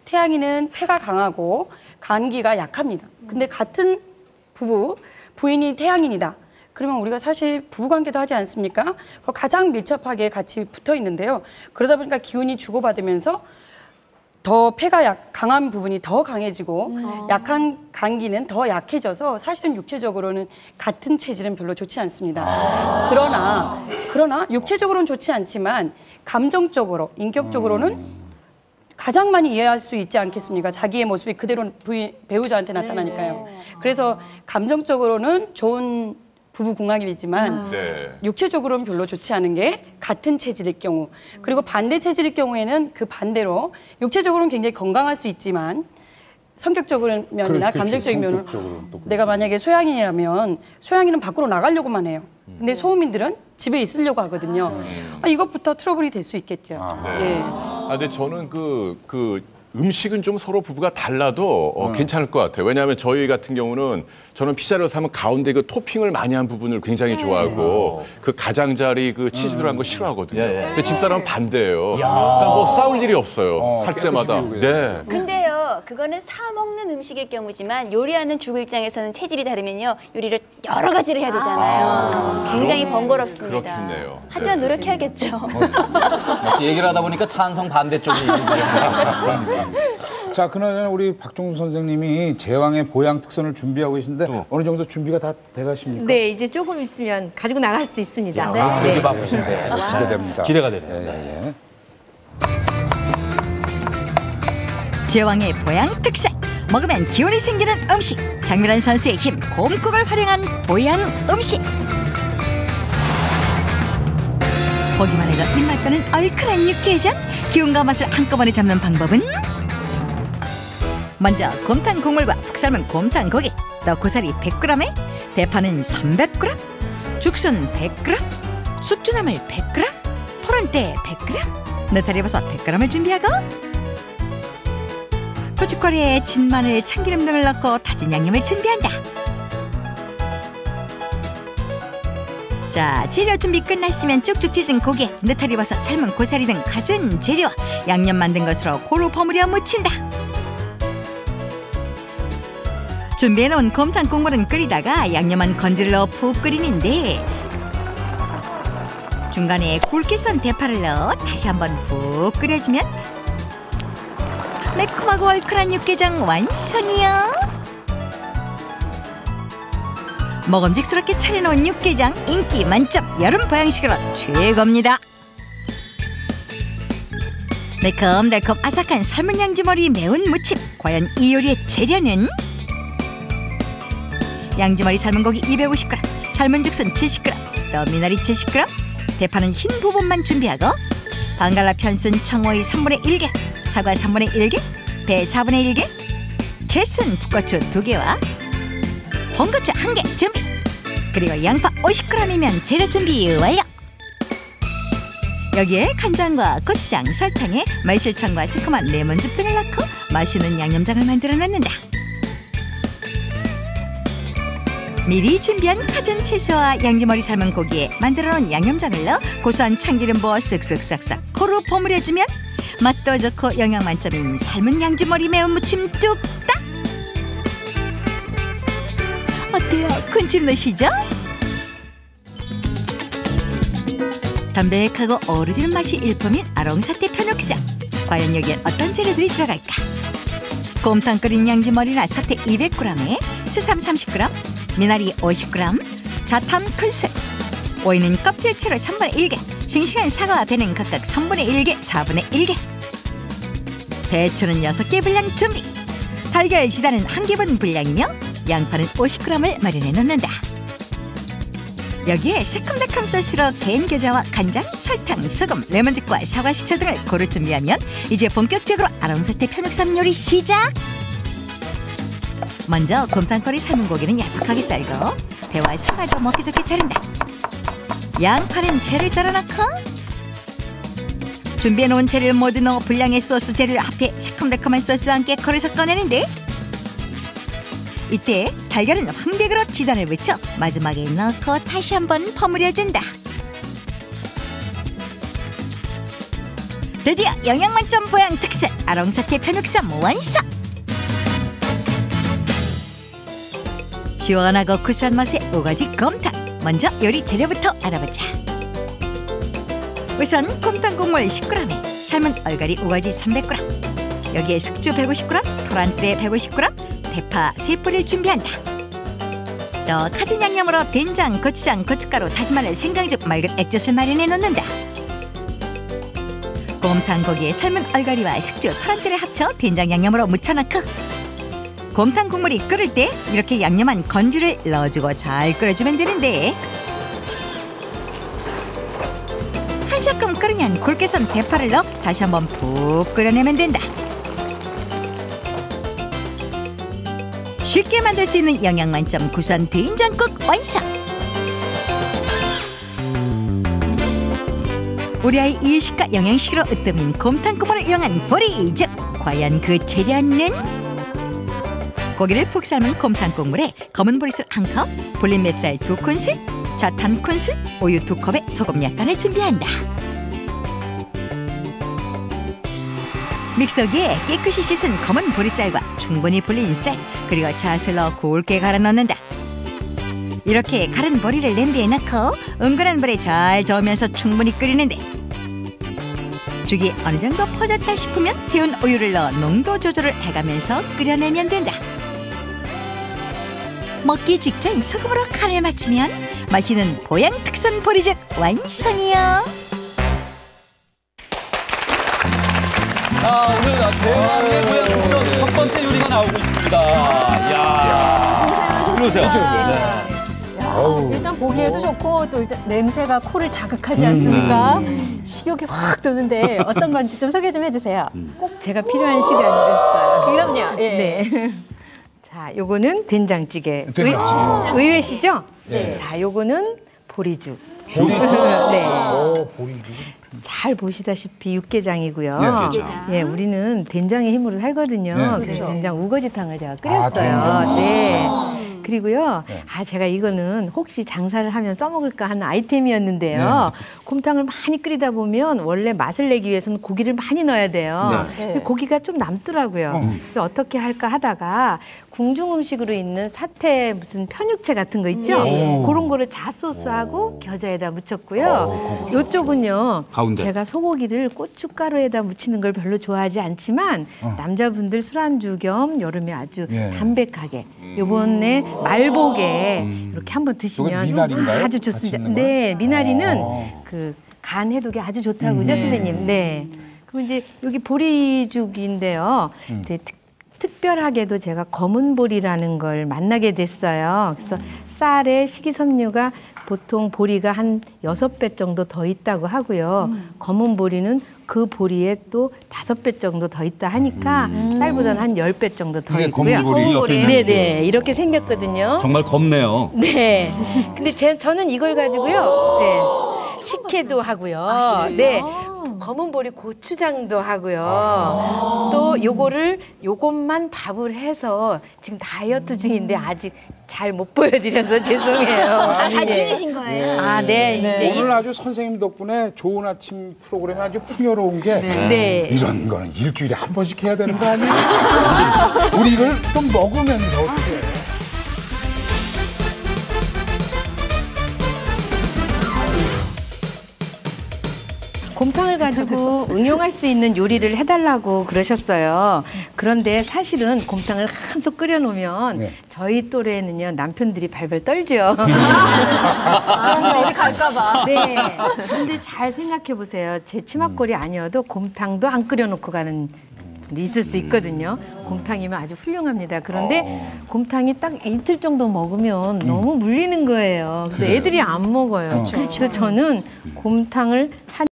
태양이는 폐가 강하고 간기가 약합니다. 근데 같은 부인이 태양인이다. 그러면 우리가 사실 부부관계도 하지 않습니까? 가장 밀접하게 같이 붙어 있는데요. 그러다 보니까 기운이 주고받으면서 더 폐가 강한 부분이 더 강해지고 약한 간기는 더 약해져서 사실은 육체적으로는 같은 체질은 별로 좋지 않습니다. 그러나 육체적으로는 좋지 않지만 감정적으로, 인격적으로는 가장 많이 이해할 수 있지 않겠습니까? 자기의 모습이 그대로 배우자한테 나타나니까요. 그래서 감정적으로는 좋은 부부궁합이지만 육체적으로는 별로 좋지 않은 게 같은 체질일 경우, 그리고 반대 체질일 경우에는 그 반대로 육체적으로는 굉장히 건강할 수 있지만 성격적인 면이나 감정적인 면은 내가 만약에 소양인이라면 소양인은 밖으로 나가려고만 해요. 근데 소음인들은 집에 있으려고 하거든요. 이것부터 트러블이 될 수 있겠죠. 예. 근데 저는 음식은 좀 서로 부부가 달라도 괜찮을 것 같아요. 왜냐하면 저희 같은 경우는 저는 피자를 사면 가운데 그 토핑을 많이 한 부분을 굉장히 좋아하고 그 가장자리 그 치즈 들어간 거 싫어하거든요. 근데 집사람은 반대예요. 그러니까 뭐 싸울 일이 없어요. 살 때마다. 네. 근데요, 그거는 사 먹는 음식일 경우지만 요리하는 주부 입장에서는 체질이 다르면요, 요리를 여러 가지를 해야 되잖아요. 굉장히 번거롭습니다. 그렇겠네요. 하지만 노력해야겠죠. 마치 얘기를 하다 보니까 찬성 반대쪽이 있는 거예요. 자, 그나저나 우리 박종수 선생님이 제왕의 보양 특선을 준비하고 계신데 어느 정도 준비가 다 돼가십니까? 네, 이제 조금 있으면 가지고 나갈 수 있습니다. 되게 바쁘신데. 기대됩니다. 기대가 되네요. 제왕의 보양 특선. 먹으면 기운이 생기는 음식. 장미란 선수의 힘, 곰국을 활용한 보양 음식. 보기만 해도 입맛 도는 얼큰한 육개장. 기운과 맛을 한꺼번에 잡는 방법은? 먼저 곰탕 국물과 푹 삶은 곰탕 고기, 또 고사리 100g에 대파는 300g, 죽순 100g, 숙주나물 100g, 토란대 100g, 느타리버섯 100g을 준비하고 고춧가루에 진마늘, 참기름 등을 넣고 다진 양념을 준비한다. 자, 재료 준비 끝났으면 쭉쭉 찢은 고기, 느타리버섯, 삶은 고사리 등 갖은 재료, 양념 만든 것으로 고루 버무려 무친다. 준비해놓은 곰탕 국물은 끓이다가 양념한 건지를 넣어 푹 끓이는데 중간에 굵게 썬 대파를 넣어 다시 한번 푹 끓여주면 매콤하고 얼큰한 육개장 완성이요. 먹음직스럽게 차려놓은 육개장 인기 만점, 여름 보양식으로 최고입니다. 매콤달콤 아삭한 삶은 양지머리 매운 무침. 과연 이 요리의 재료는? 양지머리 삶은 고기 250g, 삶은 죽순 70g, 또 미나리 70g, 대파는 흰 부분만 준비하고 방갈라 편순 청오이 3분의 1개, 사과 3분의 1개, 배 4분의 1개, 채썬 풋고추 2개와 홍고추 1개 준비. 그리고 양파 50g이면 재료 준비 완료. 여기에 간장과 고추장, 설탕에 말실청과 새콤한 레몬즙 등을 넣고 맛있는 양념장을 만들어 놓는다. 미리 준비한 갖은 채소와 양지머리 삶은 고기에 만들어놓은 양념장을 넣어 고소한 참기름 부어 쓱쓱 고루 버무려주면 맛도 좋고 영양 만점인 삶은 양지머리 매운 무침 뚝딱. 어때요? 군침 넣으시죠? 담백하고 어우러지는 맛이 일품인 아롱사태 편육쌈. 과연 여기엔 어떤 재료들이 들어갈까? 곰탕 끓인 양지머리나 사태 200g에 수삼 30g, 미나리 50g, 자탐 큰술, 오이는 껍질채로 3분의 1개, 싱싱한 사과 배는 각각 3분의 1개, 4분의 1개, 배추는 6개 분량 준비. 달걀 지단은 1개분 분량이며 양파는 50g을 마련해 놓는다. 여기에 새콤달콤 소스로 개인 겨자와 간장, 설탕, 소금, 레몬즙과 사과 식초 등을 고루 준비하면 이제 본격적으로 아롱사태 편육쌈 요리 시작! 먼저 곰탕거리 삶은 고기는 얄팍하게 썰고 배와 사과도 먹기 좋게 자른다. 양파는 채를 썰어넣고 준비해놓은 채를 모두 넣어 분량의 소스 재료를 합해 새콤달콤한 소스와 함께 걸어서 꺼내는데 이때 달걀은 황백으로 지단을 붙여 마지막에 넣고 다시 한번 버무려준다. 드디어 영양만점 보양 특색 아롱사태 편육삼 완성. 시원하고 구수한 맛의 우거지 곰탕. 먼저 요리 재료부터 알아보자. 우선 곰탕 국물 10g에 삶은 얼갈이 우거지 300g, 여기에 숙주 150g, 토란대 150g, 대파 3뿌리를 준비한다. 또 가진 양념으로 된장, 고추장, 고춧가루, 다진 마늘, 생강즙, 맑은 액젓을 마련해 놓는다. 곰탕 고기에 삶은 얼갈이와 숙주, 토란대를 합쳐 된장 양념으로 무쳐넣고 곰탕 국물이 끓을 때 이렇게 양념한 건지를 넣어주고 잘 끓여주면 되는데, 한시끔 끓으면 굵게 썬 대파를 넣어 다시 한번 푹 끓여내면 된다. 쉽게 만들 수 있는 영양만점 구수한 된장국 완성. 우리 아이 이유식과 영양식으로 으뜸인 곰탕 국물을 이용한 보리죽. 과연 그 재료는? 고기를 푹 삶은 곰탕 국물에 검은 보리술 1컵, 불린 맵쌀 2큰술, 잣 1큰술, 우유 2컵에 소금 약간을 준비한다. 믹서기에 깨끗이 씻은 검은 보리쌀과 충분히 불린 쌀, 그리고 잣을 넣어 굵게 갈아 넣는다. 이렇게 갈은 보리를 냄비에 넣고 은근한 불에 잘 저으면서 충분히 끓이는데, 죽이 어느 정도 퍼졌다 싶으면 데운 우유를 넣어 농도 조절을 해가면서 끓여내면 된다. 먹기 직전 소금으로 간을 맞추면 맛있는 보양 특선 보리죽 완성이요. 자, 오늘 제왕의 보양 특선 첫 번째 요리가 나오고 있습니다. 이야. 들어오세요. 일단 보기에도 좋고 또 일단 냄새가 코를 자극하지 않습니까? 식욕이 확 도는데 어떤 건지 좀 소개 좀 해주세요. 꼭 제가 필요한 시간이었어요. 그럼요. 예. 네. 자, 요거는 된장찌개. 된장찌개. 의외시죠? 네. 자, 요거는 보리죽. 보리죽? 네. 보리죽. 잘 보시다시피 육개장이고요. 네, 육개장. 예, 우리는 된장의 힘으로 살거든요. 네, 그래서 그렇죠. 된장 우거지탕을 제가 아, 끓였어요. 된장. 네. 그리고요, 네. 제가 이거는 혹시 장사를 하면 써먹을까 하는 아이템이었는데요. 곰탕을 많이 끓이다 보면 원래 맛을 내기 위해서는 고기를 많이 넣어야 돼요. 근데 고기가 좀 남더라고요. 그래서 어떻게 할까 하다가 궁중 음식으로 있는 사태 무슨 편육채 같은 거 있죠? 그런 거를 잣소스하고 겨자에다 묻혔고요. 요쪽은요, 가운데. 제가 소고기를 고춧가루에다 묻히는 걸 별로 좋아하지 않지만 남자분들 술안주 겸 여름에 아주 담백하게 요번에 말복에 이렇게 한번 드시면 미나리인가요? 아주 같이 좋습니다. 있는 거요? 네, 미나리는 그 간 해독에 아주 좋다고 그죠, 선생님? 네. 그리고 이제 여기 보리죽인데요. 이제 특별하게도 제가 검은 보리라는 걸 만나게 됐어요. 그래서 쌀에 식이섬유가 보통 보리가 한 6배 정도 더 있다고 하고요. 검은 보리는 그 보리에 또 5배 정도 더 있다 하니까 쌀보다는 한 10배 정도 더 이게 있고요. 검은 보리 옆에 있는 네네, 이렇게 생겼거든요. 정말 겁네요. 네. 근데 저는 이걸 가지고요. 네. 식혜도 하고요. 네. 검은 보리 고추장도 하고요. 또 요것만 밥을 해서 지금 다이어트 중인데 아직 잘 못 보여드려서 죄송해요. 단충이신 거예요? 네. 이제 오늘 아주 선생님 덕분에 좋은 아침 프로그램이 아주 풍요로운 게 네. 이런 거는 일주일에 한 번씩 해야 되는 거 아니에요? 우리 이걸 좀 먹으면서 어떻게 해? 곰탕을 가지고 응용할 수 있는 요리를 해달라고 그러셨어요. 그런데 사실은 곰탕을 한솥 끓여놓으면 저희 또래는요, 남편들이 발발 떨죠. 어디 갈까봐. 네. 근데 잘 생각해 보세요. 제 치맛골이 아니어도 곰탕도 안 끓여놓고 가는 분도 있을 수 있거든요. 곰탕이면 아주 훌륭합니다. 그런데 곰탕이 딱 이틀 정도 먹으면 너무 물리는 거예요. 그래서 애들이 안 먹어요. 그래서 저는 곰탕을 한